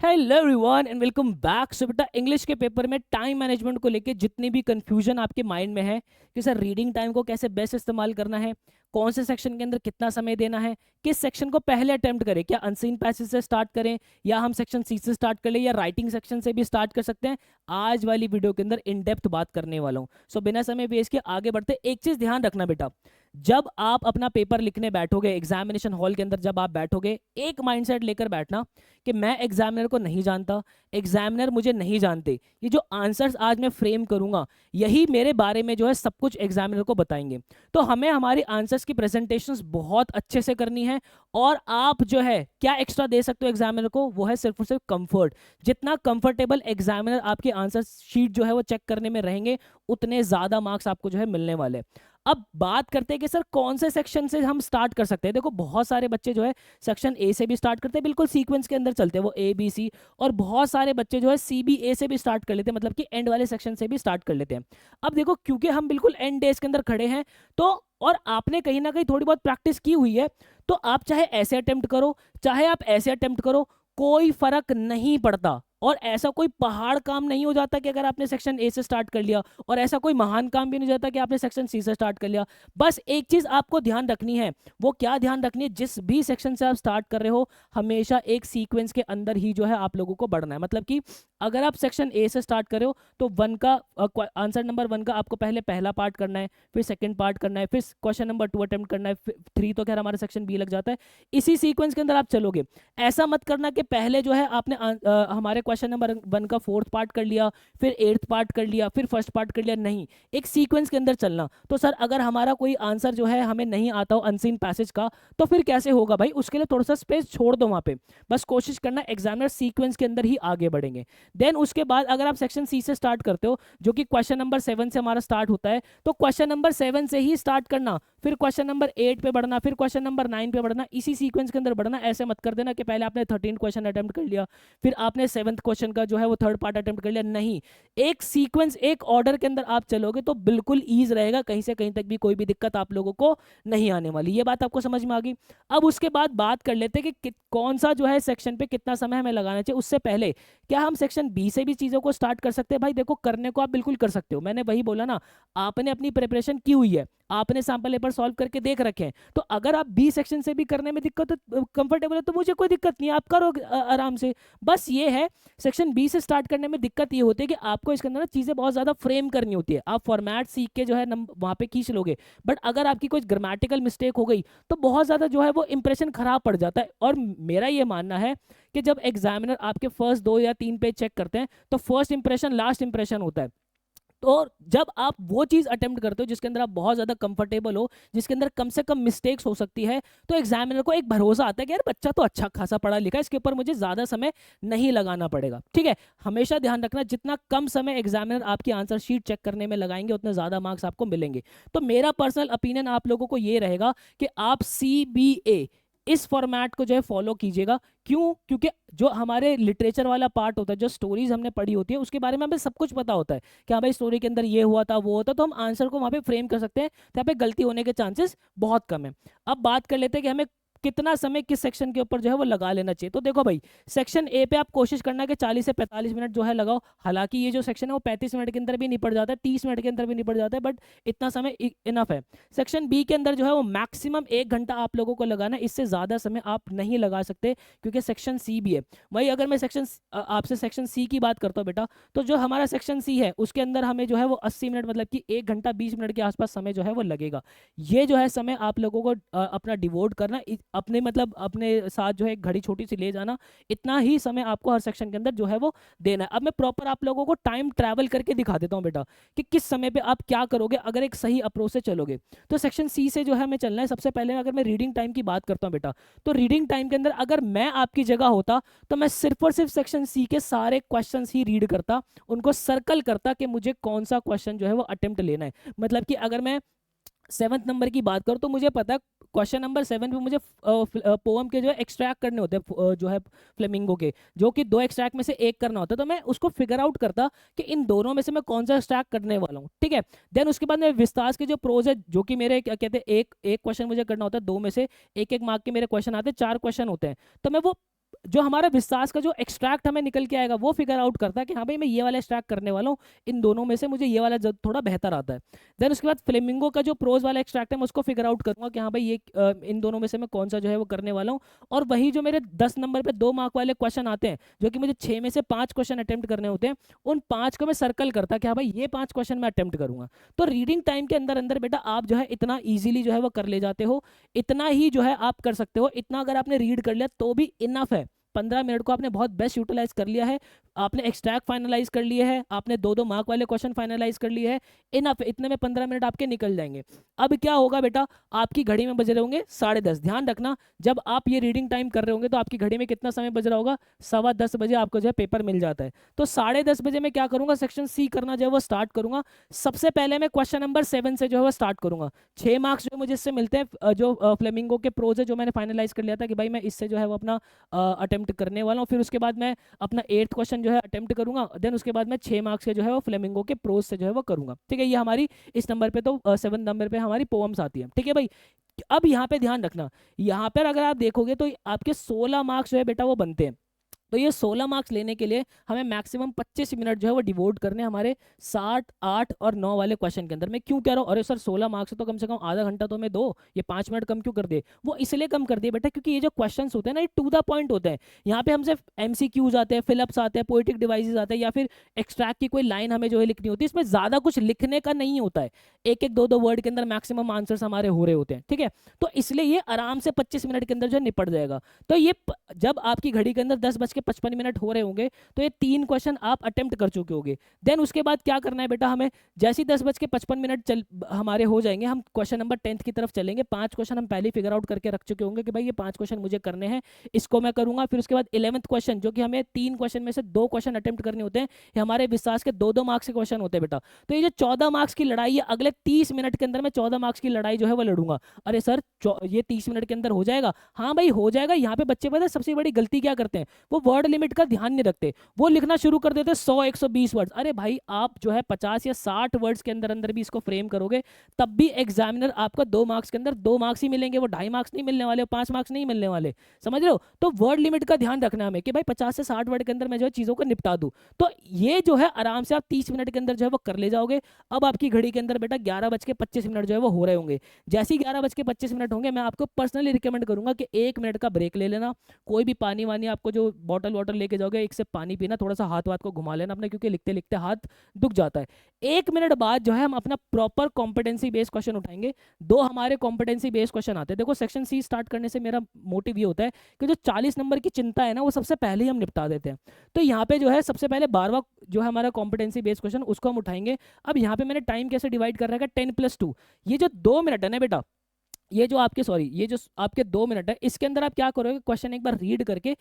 Hello everyone and welcome back. So बेटा English के paper में टाइम मैनेजमेंट को लेके जितनी भी कंफ्यूजन आपके माइंड में है कि सर रीडिंग टाइम को कैसे बेस्ट इस्तेमाल करना है, कौन से सेक्शन के अंदर कितना समय देना है, किस सेक्शन को पहले अटेम्प्ट करें, क्या अनसीन पैसेज से स्टार्ट करें या हम सेक्शन सी से स्टार्ट कर ले या राइटिंग सेक्शन से भी स्टार्ट कर सकते हैं, आज वाली वीडियो के अंदर इन डेप्थ बात करने वाला हूँ। सो बिना समय वेस्ट के आगे बढ़ते, एक चीज ध्यान रखना बेटा, जब आप अपना पेपर लिखने बैठोगे एग्जामिनेशन हॉल के अंदर, जब आप बैठोगे एक माइंडसेट लेकर बैठना कि मैं एग्जामिनर को नहीं जानता, एग्जामिनर मुझे नहीं जानते, ये जो आंसर्स आज मैं फ्रेम करूंगा यही मेरे बारे में जो है सब कुछ एग्जामिनर को बताएंगे। तो हमें हमारी आंसर्स की प्रेजेंटेशंस बहुत अच्छे से करनी है और आप जो है क्या एक्स्ट्रा दे सकते हो एग्जामिनर को, वो है सिर्फ और सिर्फ कंफर्ट। जितना कंफर्टेबल एग्जामिनर आपके आंसर शीट जो है वो चेक करने में रहेंगे उतने ज्यादा मार्क्स आपको जो है मिलने वाले। अब बात करते हैं कि सर कौन से सेक्शन से हम स्टार्ट कर सकते हैं। देखो बहुत सारे बच्चे जो है सेक्शन ए से भी स्टार्ट करते हैं, बिल्कुल सीक्वेंस के अंदर चलते हैं वो ए बी सी, और बहुत सारे बच्चे जो है सी बी ए से भी स्टार्ट कर लेते हैं, मतलब कि एंड वाले सेक्शन से भी स्टार्ट कर लेते हैं। अब देखो क्योंकि हम बिल्कुल एंड डेज के अंदर खड़े हैं तो, और आपने कहीं ना कहीं थोड़ी बहुत प्रैक्टिस की हुई है, तो आप चाहे ऐसे अटेम्प्ट करो चाहे आप ऐसे अटेम्प्ट करो, कोई फर्क नहीं पड़ता। और ऐसा कोई पहाड़ काम नहीं हो जाता कि अगर आपने सेक्शन ए से स्टार्ट कर लिया, और ऐसा कोई महान काम भी नहीं हो जाता कि आपने सेक्शन सी से स्टार्ट कर लिया। बस एक चीज आपको ध्यान रखनी है, वो क्या ध्यान रखनी है, जिस भी सेक्शन से आप स्टार्ट कर रहे हो हमेशा एक सीक्वेंस के अंदर ही जो है आप लोगों को बढ़ना है। मतलब कि अगर आप सेक्शन ए से स्टार्ट कर रहे हो तो वन का आंसर नंबर वन का आपको पहले पहला पार्ट करना है, फिर सेकंड पार्ट करना है, फिर क्वेश्चन नंबर 2 अटेम्प्ट करना है, फिर 3 तो खैर हमारा सेक्शन बी लग जाता है। इसी सीक्वेंस के अंदर आप चलोगे। ऐसा मत करना कि पहले जो है आपने हमारे क्वेश्चन नंबर 1 का 4th पार्ट कर लिया, फिर 8th पार्ट कर लिया, फिर फर्स्ट पार्ट कर लिया। नहीं, एक सीक्वेंस के अंदर चलना। तो सर अगर हमारा कोई आंसर जो है हमें नहीं आता हो अनसीन पैसेज का, तो फिर कैसे होगा भाई, उसके लिए थोड़ा सा स्पेस छोड़ दो वहां पे। बस कोशिश करना एग्जामिनर सीक्वेंस के अंदर ही आगे बढ़ेंगे। देन उसके बाद अगर आप सेक्शन सी से स्टार्ट करते हो जो कि क्वेश्चन नंबर 7 से हमारा स्टार्ट होता है, तो क्वेश्चन नंबर 7 से ही स्टार्ट करना, फिर क्वेश्चन नंबर 8 पे बढ़ना, फिर क्वेश्चन नंबर 9 पे बढ़ना, इसी सीक्वेंस के अंदर बढ़ना। ऐसे मत कर देना कि पहले आपने 13 क्वेश्चन अटेम्प्ट कर लिया फिर आपने 7th क्वेश्चन का जो है वो थर्ड पार्ट अटेम्प्ट कर लिया। नहीं, एक सीक्वेंस एक ऑर्डर के अंदर आप चलोगे तो बिल्कुल ईज रहेगा, कहीं से कहीं तक भी कोई भी दिक्कत आप लोगों को नहीं आने वाली। ये बात आपको समझ में आ गई। अब उसके बाद बात कर लेते हैं कि कौन सा जो है सेक्शन पे कितना समय हमें लगाना चाहिए। उससे पहले क्या हम सेक्शन बी से भी चीजों को स्टार्ट कर सकते हैं? भाई देखो, करने को आप बिल्कुल कर सकते हो, मैंने वही बोला ना, आपने अपनी प्रिपरेशन की हुई है, आपने सैंपल पेपर सॉल्व करके देख रखे हैं, तो अगर आप बी सेक्शन से भी करने में दिक्कत कंफर्टेबल है तो मुझे कोई दिक्कत नहीं है, आप करो आराम से। बस ये है, सेक्शन बी से स्टार्ट करने में दिक्कत ये होती है कि आपको इसके अंदर चीजें बहुत ज्यादा फ्रेम करनी होती है। आप फॉर्मेट सीख के जो है वहां पे खींच लोगे, बट अगर आपकी कोई ग्रामेटिकल मिस्टेक हो गई तो बहुत ज्यादा जो है वो इंप्रेशन खराब पड़ जाता है। और मेरा ये मानना है कि जब एग्जामिनर आपके फर्स्ट 2 या 3 पेज चेक करते हैं तो फर्स्ट इंप्रेशन लास्ट इंप्रेशन होता है। तो जब आप वो चीज अटेम्प्ट करते हो जिसके अंदर आप बहुत ज्यादा कंफर्टेबल हो, जिसके अंदर कम से कम मिस्टेक्स हो सकती है, तो एग्जामिनर को एक भरोसा आता है कि यार बच्चा तो अच्छा खासा पढ़ा लिखा है, इसके ऊपर मुझे ज्यादा समय नहीं लगाना पड़ेगा। ठीक है, हमेशा ध्यान रखना जितना कम समय एग्जामिनर आपकी आंसर शीट चेक करने में लगाएंगे उतने ज्यादा मार्क्स आपको मिलेंगे। तो मेरा पर्सनल ओपिनियन आप लोगों को ये रहेगा कि आप CBA इस फॉर्मेट को जो है फॉलो कीजिएगा। क्यों? क्योंकि जो हमारे लिटरेचर वाला पार्ट होता है, जो स्टोरीज हमने पढ़ी होती है, उसके बारे में हमें सब कुछ पता होता है कि हाँ भाई स्टोरी के अंदर ये हुआ था वो होता, तो हम आंसर को वहां पे फ्रेम कर सकते हैं, तो यहाँ पे गलती होने के चांसेस बहुत कम है। अब बात कर लेते हैं कि हमें कितना समय किस सेक्शन के ऊपर जो है वो लगा लेना चाहिए। तो देखो भाई, सेक्शन ए पे आप कोशिश करना कि 40 से 45 मिनट जो है लगाओ। हालांकि ये जो सेक्शन है वो 35 मिनट के अंदर भी निपट जाता है, 30 मिनट के अंदर भी निपट जाता है, बट इतना समय इनफ है। सेक्शन बी के अंदर जो है वो मैक्सिमम 1 घंटा आप लोगों को लगाना है, इससे ज्यादा समय आप नहीं लगा सकते क्योंकि सेक्शन सी भी है। वही अगर मैं आपसे सेक्शन सी की बात करता हूँ बेटा, तो जो हमारा सेक्शन सी है उसके अंदर हमें जो है वो 80 मिनट, मतलब कि 1 घंटा 20 मिनट के आसपास समय जो है वो लगेगा। ये जो है समय आप लोगों को अपना डिवोट करना, अपने मतलब अपने साथ जो है एक घड़ी छोटी सी ले जाना, इतना ही समय आपको हर सेक्शन के अंदर जो है वो देना है। अब मैं प्रॉपर आप लोगों को टाइम ट्रैवल करके दिखा देता हूं बेटा कि किस समय पे आप क्या करोगे अगर एक सही अप्रोच से चलोगे। तो सेक्शन सी से जो है हमें चलना है। सबसे पहले अगर मैं रीडिंग टाइम की बात करता हूं बेटा, तो रीडिंग टाइम के अंदर अगर मैं आपकी जगह होता तो मैं सिर्फ और सिर्फ सेक्शन सी के सारे क्वेश्चंस ही रीड करता, उनको सर्कल करता कि मुझे कौन सा क्वेश्चन जो है वो अटेम्प्ट लेना है। मतलब कि अगर मैं 7th नंबर की बात करूं तो मुझे पता है क्वेश्चन नंबर 7 पे मुझे पोएम के जो है एक्सट्रैक्ट करने होते हैं, जो है फ्लेमिंगो के, जो कि 2 एक्सट्रैक्ट में से एक करना होता है। तो मैं उसको फिगर आउट करता कि इन दोनों में से मैं कौन सा एक्सट्रैक्ट करने वाला हूँ। ठीक है, देन उसके बाद में विस्तार के जो प्रोज है, जो कि मेरे क्या कहते हैं एक क्वेश्चन मुझे करना होता है, 2 में से एक मार्क के मेरे क्वेश्चन आते हैं, 4 क्वेश्चन होते हैं, तो मैं वो जो हमारा विश्वास का जो एक्सट्रैक्ट हमें निकल के आएगा वो फिगर आउट करता है कि हाँ भाई मैं ये वाला एक्सट्रैक्ट करने वाला हूँ, इन दोनों में से मुझे ये वाला थोड़ा बेहतर आता है। देन उसके बाद फ्लेमिंगो का जो प्रोज वाला एक्सट्रैक्ट है मैं उसको फिगर आउट करूंगा कि हाँ भाई ये इन दोनों में से मैं कौन सा जो है वो करने वाला हूँ। और वही जो मेरे 10 नंबर पे 2 मार्क वाले क्वेश्चन आते हैं, जो कि मुझे 6 में से 5 क्वेश्चन अटेम्प्ट करने होते हैं, उन 5 को मैं सर्कल करता कि हाँ भाई ये 5 क्वेश्चन मैं अटेम्प्ट करूंगा। तो रीडिंग टाइम के अंदर अंदर बेटा आप जो है इतना ईजिली जो है वो कर ले जाते हो, इतना ही जो है आप कर सकते हो, इतना अगर आपने रीड कर लिया तो भी इनफ है। 15 मिनट को आपने बहुत बेस्ट यूटिलाइज कर लिया है, आपने एक्सट्रैक्ट फाइनलाइज कर लिए है, आपने 2-2 मार्क वाले क्वेश्चन फाइनलाइज कर लिए है, इनफ, इतने में 15 मिनट आपके निकल जाएंगे। अब क्या होगा बेटा, आपकी घड़ी में बज रहे होंगे 10:30। ध्यान रखना जब आप ये रीडिंग टाइम कर रहे होंगे तो आपकी घड़ी में कितना समय बज रहा होगा, 10:15 बजे आपको जो है पेपर मिल जाता है। तो 10:30 बजे मैं क्या करूंगा, सेक्शन सी करना जो है वो स्टार्ट करूंगा। सबसे पहले मैं क्वेश्चन नंबर 7 से जो है वो स्टार्ट करूंगा। 6 मार्क्स जो मुझे इससे मिलते हैं, जो फ्लेमिंगो के प्रोज है जो मैंने फाइनलाइज कर लिया था कि भाई मैं इससे जो है वो अपना अटेम्प्ट करने वाला हूँ। फिर उसके बाद मैं अपना 8th क्वेश्चन जो है अटेम्प्ट करूंगा। देन उसके बाद मैं 6 मार्क्स के जो है वो फ्लेमिंगो के प्रोज से जो है वो करूंगा। ठीक है, ये हमारी इस नंबर पे तो 7 नंबर पे हमारी पोएम्स आती है। ठीक है भाई, अब यहाँ पे ध्यान रखना, यहाँ पर अगर आप देखोगे तो आपके 16 मार्क्स जो है बेटा वो बनते हैं। तो ये 16 मार्क्स लेने के लिए हमें मैक्सिमम 25 मिनट जो है वो डिवोट करने हमारे 7, 8 और 9 वाले क्वेश्चन के अंदर। मैं क्यों कह रहा हूँ, अरे सर 16 मार्क्स है तो कम से कम आधा घंटा तो मैं दो, ये 5 मिनट कम क्यों कर दे? वो इसलिए कम कर दिए बेटा क्योंकि ये जो क्वेश्चन होते हैं ना ये टू द पॉइंट होते हैं। यहाँ पे हमसे MCQs आते हैं, फिलअप्स आते हैं, पोएटिक डिवाइसेस आते हैं, या फिर एक्सट्रैक्ट की कोई लाइन हमें जो है लिखनी होती है। इसमें ज्यादा कुछ लिखने का नहीं होता है, एक एक दो दो वर्ड के अंदर मैक्सिमम आंसर्स हमारे हो रहे होते हैं। ठीक है, तो इसलिए ये आराम से 25 मिनट के अंदर जो निपट जाएगा। तो ये जब आपकी घड़ी के अंदर 10:55 हो रहे होंगे तो ये 3 क्वेश्चन आप अटेम्प्ट कर चुके होंगे। देन उसके बाद क्या करना है बेटा, हमें जैसे ही 10:55 चल हमारे हो जाएंगे, हम क्वेश्चन नंबर 10th की तरफ चलेंगे। 5 क्वेश्चन हम पहले फिगर आउट करके रख चुके होंगे कि भाई ये 5 क्वेश्चन मुझे करने हैं, इसको मैं करूंगा। फिर उसके बाद 11th क्वेश्चन, जो कि हमें 3 क्वेश्चन में से 2 क्वेश्चन अटेम्प्ट करने होते हैं, ये हमारे विश्वास के 2-2 मार्क्स के क्वेश्चन होते हैं बेटा। तो ये जो 14 मार्क्स की लड़ाई है, अगले 30 मिनट के अंदर मैं 14 मार्क्स की लड़ाई जो है वो लड़ूंगा। अरे सर ये 30 मिनट के अंदर हो जाएगा? हाँ भाई हो जाएगा। यहाँ पे बच्चे पता है सबसे बड़ी गलती क्या करते हैं, वो वर्ड लिमिट का ध्यान नहीं रखते, वो लिखना शुरू कर देते 100-120 वर्ड्स। अरे भाई आप जो है 50 या 60 वर्ड्स के अंदर अंदर भी इसको फ्रेम करोगे, तब भी एग्जामिनर आपका 2 मार्क्स के अंदर 2 मार्क्स ही मिलेंगे, वो 2.5 मार्क्स नहीं मिलने वाले, 5 मार्क्स नहीं मिलने वाले। समझ रहे हो? तो वर्ड लिमिट का ध्यान रखना हमें कि भाई 50 से 60 वर्ड के अंदर मैं जो है चीजों को निपटा दूं। तो ये जो है आराम से आप 30 मिनट के अंदर जो है वो कर ले जाओगे। अब आपकी घड़ी के अंदर बेटा 11:25 जो है वो हो रहे होंगे। जैसे ही 11:25 होंगे, मैं आपको पर्सनली रिकमेंड करूंगा कि 1 मिनट का ब्रेक ले लेना। कोई भी पानी वानी आपको जो बॉटल वाटर लेके जाओगे, एक से पानी पीना, थोड़ा सा हाथ वाथ को घुमा लेना अपने, क्योंकि लिखते लिखते हाथ दुख जाता है। 1 मिनट बाद जो है हम अपना प्रॉपर कॉम्पिटेंसी बेस्ड क्वेश्चन उठाएंगे। 2 हमारे कॉम्पिटेंसी बेस्ड क्वेश्चन आते हैं। देखो सेक्शन सी स्टार्ट करने से मेरा मोटिव ये होता है कि जो 40 नंबर की चिंता है ना वो सबसे पहले ही हम निपटा देते हैं। तो यहाँ पे जो है सबसे पहले 12वां जो है हमारा कॉम्पिटेंसी बेस्ड क्वेश्चन, उसको हम उठाएंगे। अब यहाँ पे मैंने टाइम कैसे डिवाइड कर रखा है, 10+2। ये जो 2 मिनट है ना बेटा, ये जो आपके 2 मिनट है, इसके अंदर आप क्या करोगे, क्वेश्चन एक बार रीड करके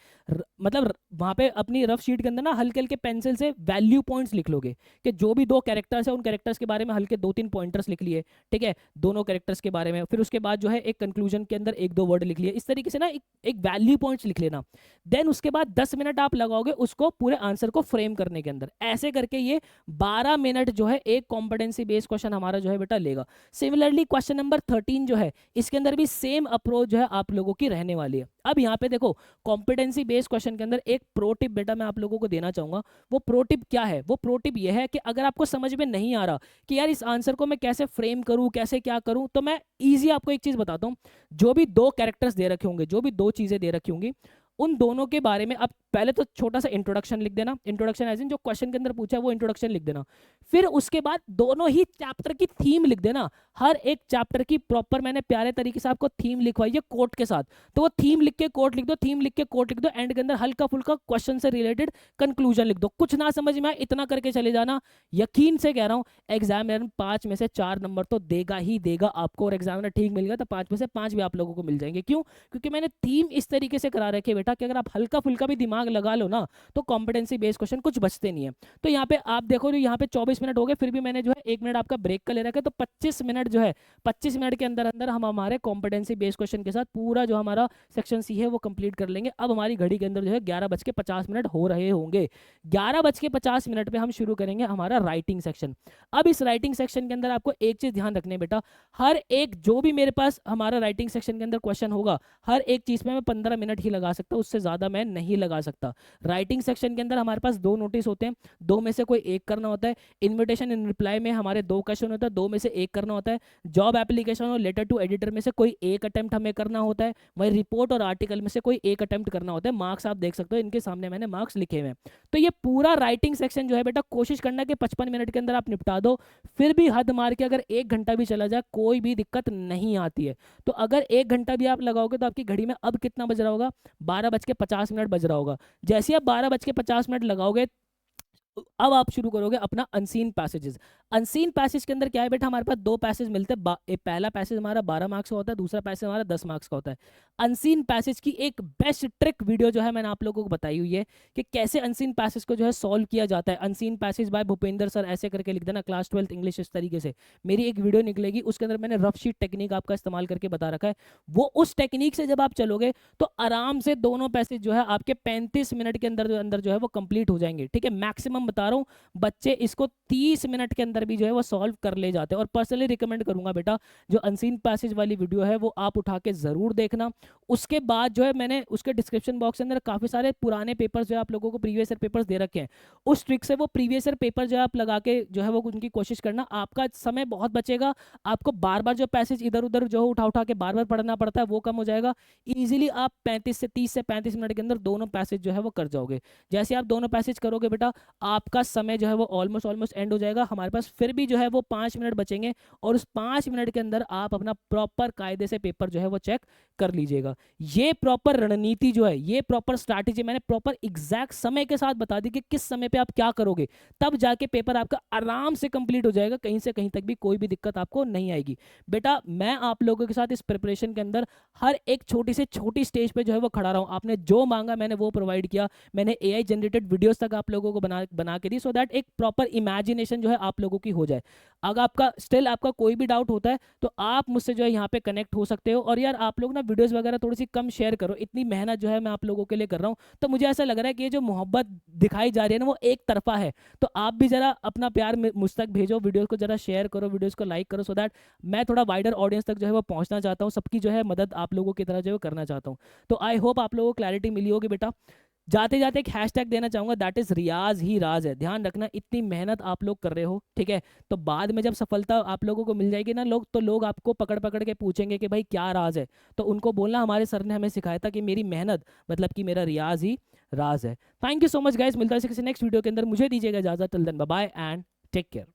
मतलब वहां पे अपनी रफ शीट के अंदर ना हल्के हल्के पेंसिल से वैल्यू पॉइंट्स लिख लोगे कि जो भी 2 कैरेक्टर्स है उन कैरेक्टर्स के बारे में हल्के 2-3 पॉइंटर्स लिख लिए। ठीक है, दोनों कैरेक्टर्स के बारे में। फिर उसके बाद जो है एक कंक्लूजन के अंदर 1-2 वर्ड लिख लिए। इस तरीके से ना एक वैल्यू पॉइंट्स लिख लेना। देन उसके बाद 10 मिनट आप लगाओगे उसको पूरे आंसर को फ्रेम करने के अंदर। ऐसे करके ये 12 मिनट जो है एक कॉम्पिटेंसी बेस्ड क्वेश्चन हमारा जो है बेटा लेगा। सिमिलरली क्वेश्चन नंबर 13 जो है, इसके अंदर भी सेम अप्रोच जो है आप लोगों की रहने वाली है। अब यहाँ पे देखो कॉम्पिटेंसी बेस्ड क्वेश्चन के अंदर एक प्रो टिप बेटा मैं आप लोगों को देना चाहूंगा। वो प्रो टिप क्या है? वो प्रो टिप ये है कि अगर आपको समझ में नहीं आ रहा कि यार इस आंसर को मैं कैसे फ्रेम करूं, कैसे क्या करूं, तो मैं इजी आपको एक चीज बताता हूं। जो भी 2 कैरेक्टर्स दे रखे होंगे, जो भी 2 चीजें दे रखी होंगी, उन दोनों के बारे में अब पहले तो छोटा सा इंट्रोडक्शन लिख देना। इंट्रोडक्शन एज इन जो क्वेश्चन के अंदर पूछा है वो इंट्रोडक्शन लिख देना। फिर उसके बाद दोनों ही चैप्टर की थीम लिख देना। हर एक चैप्टर की प्रॉपर मैंने प्यारे तरीके से आपको थीम लिखवाई है कोट के साथ, तो वो थीम लिख के कोट लिख दो, थीम लिख के कोट लिख दो। एंड के अंदर हल्का फुल्का क्वेश्चन से रिलेटेड कंक्लूजन लिख दो। कुछ ना समझ में आए इतना करके चले जाना। यकीन से कह रहा हूं एग्जामिनर 5 में से 4 नंबर तो देगा ही देगा आपको, और एग्जामिनर ठीक मिल गया तो 5 में से 5 भी आप लोगों को मिल जाएंगे। क्यों? क्योंकि मैंने थीम इस तरीके से करा रखी है बेटा कि अगर आप हल्का फुल्का भी दिमाग लगा लो ना तो कॉम्पिटेंसी बेस्ड क्वेश्चन कुछ बचते नहीं है। तो यहाँ पे आप देखो जो यहाँ पे 24 मिनट हो गए, फिर भी मैंने जो है 1 मिनट आपका ब्रेक का ले रखा है। तो 25 मिनट जो है 25 मिनट के अंदर अंदर हम हमारे कॉम्पिटेंसी बेस्ड क्वेश्चन के साथ पूरा जो हमारा सेक्शन सी है वो कंप्लीट कर लेंगे। अब हमारी घड़ी के अंदर जो है 11:50 हो रहे होंगे। 11:50 पे हम शुरू करेंगे हमारा राइटिंग सेक्शन। अब इस राइटिंग सेक्शन के अंदर आपको एक चीज ध्यान रखने बेटा, हर एक जो भी मेरे पास हमारा राइटिंग सेक्शन के अंदर क्वेश्चन होगा, हर एक चीज में मैं 15 मिनट ही लगा सकता सकता, उससे ज़्यादा मैं नहीं लगा सकता। राइटिंग सेक्शन के अंदर हमारे पास 2 नोटिस होते हैं, 2 में से कोई एक करना होता है। इन्विटेशन इन रिप्लाई में हमारे 2 क्वेश्चन होता है, 2 में से एक करना होता है। जॉब एप्लीकेशन और लेटर टू एडिटर में से कोई एक अटेम्प्ट हमें करना होता है। वही रिपोर्ट और आर्टिकल में से कोई एक अटेम्प्ट करना होता है। मार्क्स आप देख सकते हो, इनके सामने मैंने मार्क्स लिखे हुए हैं। तो ये पूरा राइटिंग सेक्शन जो है बेटा, कोशिश करना कि 55 मिनट के अंदर आप निपटा दो। फिर भी हद मार के अगर 1 घंटा भी चला जाए कोई भी दिक्कत नहीं आती है। तो अगर 1 घंटा भी आप लगाओगे तो आपकी घड़ी में अब कितना बज रहा होगा, 12:50 बज रहा होगा। जैसे ही आप 12:50 लगाओगे, अब आप शुरू करोगे अपना अनसीन पैसेजेस। अनसीन पैसेज के अंदर क्या है बेटा, हमारे पास 2 पैसेज मिलते हैं। पहला पैसेज हमारा 12 मार्क्स का होता है, दूसरा पैसेज हमारा 10 मार्क्स का होता है। अनसीन पैसेज की एक बेस्ट ट्रिक वीडियो जो है मैंने आप लोगों को बताई हुई है कि कैसे अनसीन पैसेज को जो है सॉल्व किया जाता है। Unseen passage by Bhupendra sir, ऐसे करके लिख देना, क्लास 12th इंग्लिश इस तरीके से मेरी एक वीडियो निकलेगी, उसके अंदर मैंने रफ शीट टेक्निक आपका इस्तेमाल करके बता रखा है। वो उस टेक्निक से जब आप चलोगे तो आराम से दोनों पैसेज जो है आपके 35 मिनट के अंदर जो है वो कंप्लीट हो जाएंगे। ठीक है, मैक्सिमम बता रहा हूँ, बच्चे इसको 30 मिनट के अंदर भी जो है वो सॉल्व कर ले जाते हैं। और पर्सनली रिकमेंड करूंगा बेटा, जो अनसीन पैसेज वाली वीडियो है वो आप उठा के जरूर देखना। उसके बाद जो है मैंने उसके डिस्क्रिप्शन बॉक्स के अंदर काफी सारे पुराने पेपर्स जो है आप लोगों को प्रीवियस ईयर पेपर्स दे रखे हैं। उस ट्रिक से वो प्रीवियस ईयर पेपर जो है आप लगा के जो है वो उनकी कोशिश करना, आपका समय बहुत बचेगा। आपको बार बार जो पैसेज इधर उधर जो उठा उठा के बार बार पढ़ना पड़ता है वो कम हो जाएगा। इजीली आप 30 से 35 मिनट के अंदर दोनों पैसेज जो है वो कर जाओगे। जैसे आप दोनों पैसेज करोगे बेटा, आपका समय जो है वो ऑलमोस्ट एंड हो जाएगा। हमारे पास फिर भी जो है वो 5 मिनट बचेंगे, और उस 5 मिनट के अंदर आप अपना प्रॉपर कायदे से पेपर जो है वो चेक कर लीजिएगा। ये प्रॉपर रणनीति जो है, ये प्रॉपर स्ट्रैटेजी मैंने प्रॉपर एग्जैक्ट समय के साथ बता दी कि किस समय पे आप क्या करोगे, तब जाके पेपर आपका आराम से कंप्लीट हो जाएगा। कहीं से कहीं तक भी कोई भी दिक्कत आपको नहीं आएगी। बेटा मैं आप लोगों के साथ इस प्रिपरेशन के अंदर हर एक छोटी से छोटी स्टेज पे जो है वो खड़ा रहा हूं। आपने जो मांगा मैंने वो प्रोवाइड किया। मैंने AI जनरेटेड वीडियोस तक आप लोगों को बना के दी, सो दैट एक प्रॉपर इमेजिनेशन जो है आप लोगों की हो जाए। अगर आपका कोई भी डाउट होता है तो आप मुझसे जो है यहाँ पे कनेक्ट हो सकते हो। और यार आप लोग ना वीडियोस वगैरह थोड़ी सी कम शेयर करो, इतनी मेहनत जो है मैं आप लोगों के लिए कर रहा हूँ, तो मुझे ऐसा लग रहा है कि ये जो मोहब्बत दिखाई जा रही है ना वो एक तरफा है। तो आप भी जरा अपना प्यार मुझ तक भेजो, वीडियोस को जरा शेयर करो, वीडियोस को लाइक करो, सो दैट मैं थोड़ा वाइडर ऑडियंस तक जो है वो पहुंचना चाहता हूँ। सबकी जो है मदद आप लोगों की तरह जो है करना चाहता हूँ। तो आई होप आप लोगों को क्लैरिटी मिली होगी बेटा। जाते जाते एक हैशटैग देना चाहूंगा, दैट इज रियाज ही राज है। ध्यान रखना, इतनी मेहनत आप लोग कर रहे हो, ठीक है, तो बाद में जब सफलता आप लोगों को मिल जाएगी ना, लोग आपको पकड़ पकड़ के पूछेंगे कि भाई क्या राज है, तो उनको बोलना हमारे सर ने हमें सिखाया था कि मेरी मेहनत मतलब कि मेरा रियाज ही राज है। Thank you so much guys, मिलता है किसी नेक्स्ट वीडियो के अंदर। मुझे दीजिएगा इजाजत, till then bye bye and take care.